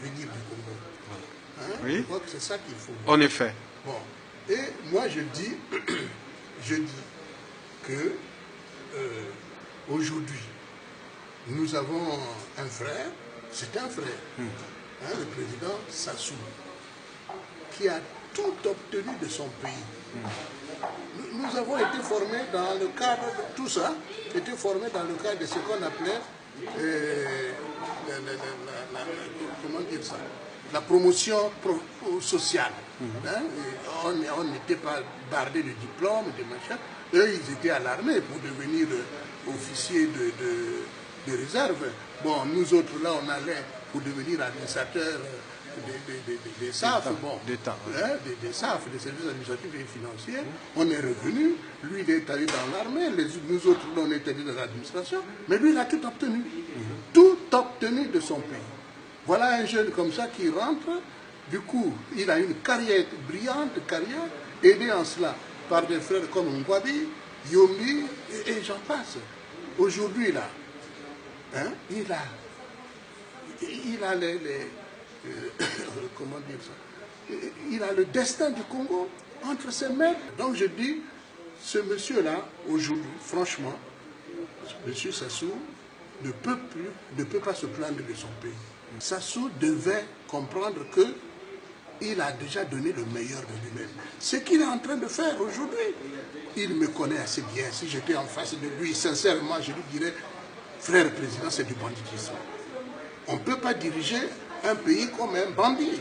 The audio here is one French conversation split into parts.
l'avenir du Congo. Hein? Oui. Je crois que c'est ça qu'il faut. En effet. Bon. Et moi, je dis que aujourd'hui, nous avons un frère, c'est un frère, hein, le président Sassou, qui a tout obtenu de son pays. Nous avons été formés dans le cadre de tout ça, été formés dans le cadre de ce qu'on appelait comment dire ça, la promotion sociale. Hein? On n'était pas bardé de diplômes, de machin. Eux, ils étaient à l'armée pour devenir officiers de réserve. Bon, nous autres, là, on allait pour devenir administrateurs des SAF, bon, des SAF, des services administratifs et financiers. On est revenu, lui, il est allé dans l'armée, nous autres, là, on est allés dans l'administration, mais lui, il a tout obtenu. Tout obtenu de son pays. Voilà un jeune comme ça qui rentre, du coup, il a une carrière, brillante carrière, aidé en cela par des frères comme Ngwabi, Yombi, et j'en passe. Aujourd'hui, là, hein, il a comment dire ça, il a le destin du Congo entre ses mains. Donc je dis, ce monsieur-là, aujourd'hui, franchement, M. Sassou ne peut pas se plaindre de son pays. Sassou devait comprendre qu'il a déjà donné le meilleur de lui-même. Ce qu'il est en train de faire aujourd'hui, il me connaît assez bien. Si j'étais en face de lui, sincèrement, je lui dirais, frère président, c'est du banditisme. On ne peut pas diriger un pays comme un bandit.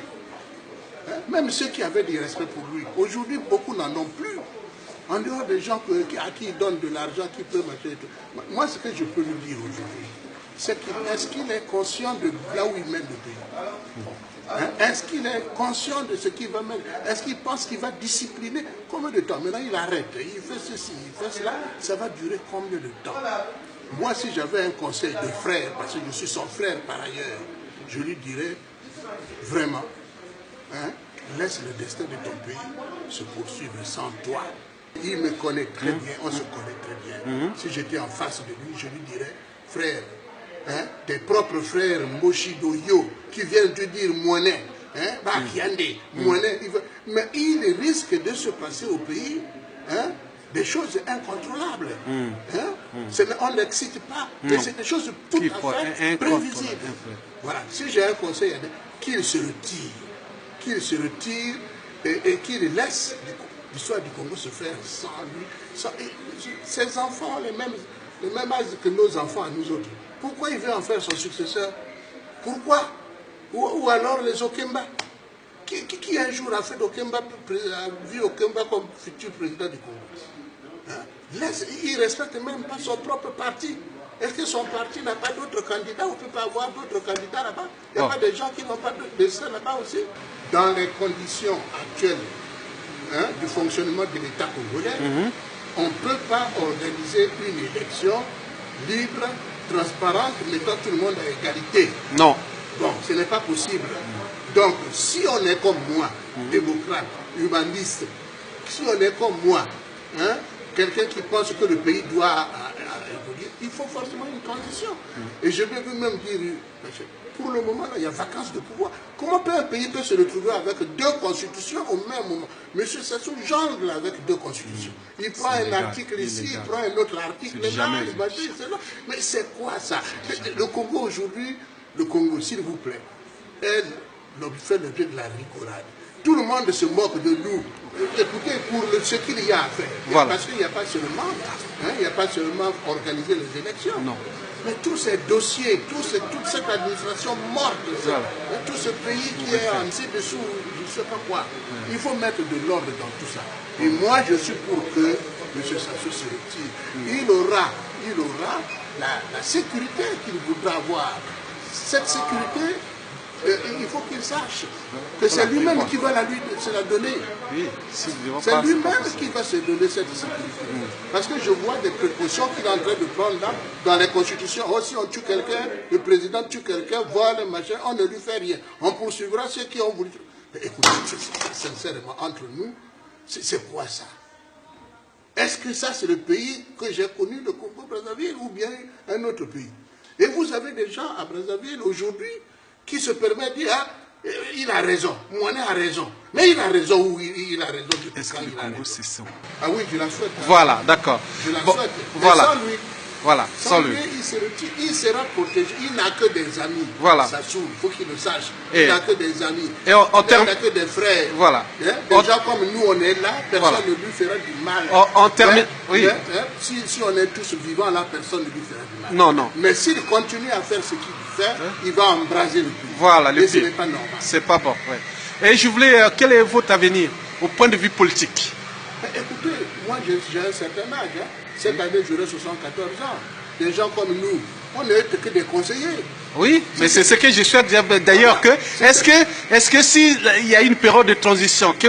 Hein? Même ceux qui avaient du respect pour lui. Aujourd'hui, beaucoup n'en ont plus. En dehors des gens à qui il donne de l'argent, qui peuvent acheter. Moi, ce que je peux lui dire aujourd'hui, c'est est-ce qu'il est conscient de là où il mène le pays? Hein? Est-ce qu'il est conscient de ce qu'il va mettre? Est-ce qu'il pense qu'il va discipliner? Combien de temps? Maintenant, il arrête. Il fait ceci, il fait cela. Ça va durer combien de temps? Moi, si j'avais un conseil de frère, parce que je suis son frère par ailleurs, je lui dirais vraiment, hein, laisse le destin de ton pays se poursuivre sans toi. Il me connaît très bien, on se connaît très bien. Si j'étais en face de lui, je lui dirais, frère, hein, tes propres frères Moshido Yo, qui viennent te dire Moinet, hein, Moinet, mais il risque de se passer au pays, hein, des choses incontrôlables. Hein? On ne l'excite pas, mais c'est des choses tout à fait prévisibles. Voilà. Si j'ai un conseil, qu'il se retire, et qu'il laisse l'histoire du Congo se faire sans lui. Ses enfants, le même âge que nos enfants à nous autres. Pourquoi il veut en faire son successeur? Pourquoi? Ou alors les Okemba. Qui un jour a fait d'Okemba, a vu Okemba comme futur président du Congo? Hein? Il ne respecte même pas son propre parti. Est-ce que son parti n'a pas d'autres candidats? On ne peut pas avoir d'autres candidats là-bas. Il n'y a pas des gens qui n'ont pas de destin là-bas aussi. Dans les conditions actuelles, hein, du fonctionnement de l'État congolais, on ne peut pas organiser une élection libre, transparente, mettant tout le monde à égalité. Non. Bon, ce n'est pas possible. Donc, si on est comme moi, démocrate, humaniste, si on est comme moi, hein, quelqu'un qui pense que le pays doit évoluer, il faut forcément une transition. Et je vais même dire, pour le moment, là, il y a vacances de pouvoir. Comment un pays peut se retrouver avec deux constitutions au même moment? Monsieur Sassou jongle avec deux constitutions. Il prend un article ici, il prend un autre article là, mais c'est quoi ça? Le Congo aujourd'hui, le Congo, s'il vous plaît, fait l'objet de la rigolade. Tout le monde se moque de nous. Écoutez, pour ce qu'il y a à faire. Voilà. Parce qu'il n'y a pas seulement, hein, il n'y a pas seulement organiser les élections. Non. Mais tous ces dossiers, toute cette administration morte, voilà, tout ce pays qui est en ci-dessous, je ne sais pas quoi, il faut mettre de l'ordre dans tout ça. Et moi, je suis pour que M. Sassou se retire. Il aura la sécurité qu'il voudra avoir. Cette sécurité, il faut qu'il sache que c'est lui-même qui va se la donner. Oui, c'est lui-même qui va se donner cette sécurité. Parce que je vois des précautions qu'il est en train de prendre là, dans les constitutions. Oh, si on tue quelqu'un, le président tue quelqu'un, vole, machin, on ne lui fait rien. On poursuivra ceux qui ont voulu. Mais écoutez, sincèrement, entre nous, c'est quoi ça? Est-ce que ça, c'est le pays que j'ai connu, le Congo-Brazzaville, ou bien un autre pays? Et vous avez des gens à Brazzaville aujourd'hui qui se permet de dire, ah, il a raison, Monet a raison. Mais il a raison ou il a raison. Est-ce que le Congo c'est ça? Ah oui, je la souhaite. Hein. Voilà, d'accord. Je la bon, souhaite. Voilà. Sans lui, voilà, sans lui. Il sera protégé. Il n'a que des amis. Voilà. Sassou, il faut qu'il le sache. Et il n'a que des amis. Et il n'a que des frères. Voilà. Hein? Des gens comme nous, on est là, personne ne lui fera du mal. On termine. Oui. Si on est tous vivants là, personne ne lui fera du mal. Non, non. Mais s'il continue à faire ce qu'il fait, il va embraser le pays. Voilà, le Et pays. ce n'est pas normal. C'est pas bon. Ouais. Et je voulais, quel est votre avenir au point de vue politique? Écoutez, moi j'ai un certain âge. Hein. Cette année, j'aurai 74 ans. Des gens comme nous, on n'est que des conseillers. Oui, mais c'est ce que je souhaite dire d'ailleurs. Est-ce que s'il y a une période de transition, que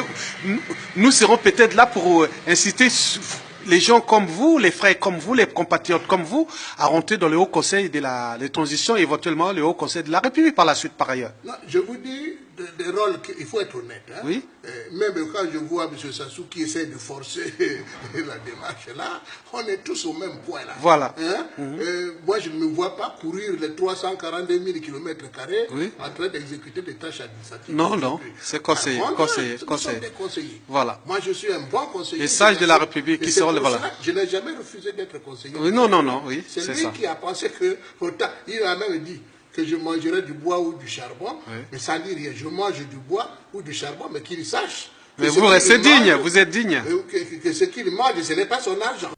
nous serons peut-être là pour inciter les gens comme vous, les frères comme vous, les compatriotes comme vous, à rentrer dans le Haut Conseil de la transition, éventuellement le Haut Conseil de la République par la suite, par ailleurs. Non, je vous dis des rôles, il faut être honnête. Hein. Oui. Même quand je vois M. Sassou qui essaie de forcer la démarche là, on est tous au même point là. Voilà. Hein? Moi, je ne me vois pas courir les 342 000 km² oui. en train d'exécuter des tâches administratives. Non, non, c'est conseiller. Nous sommes des conseillers. Voilà. Moi, je suis un bon conseiller. Les sages de la République qui seront le voilà. Je n'ai jamais refusé d'être conseiller. Oui, non, non, non, oui, c'est lui ça. qui a pensé que, il a même dit que je mangerais du bois ou du charbon, oui. mais ça ne dit rien. Je mange du bois ou du charbon, mais qu'il sache. Mais vous restez digne, vous êtes digne. Que ce qu'il mange, ce n'est pas son argent.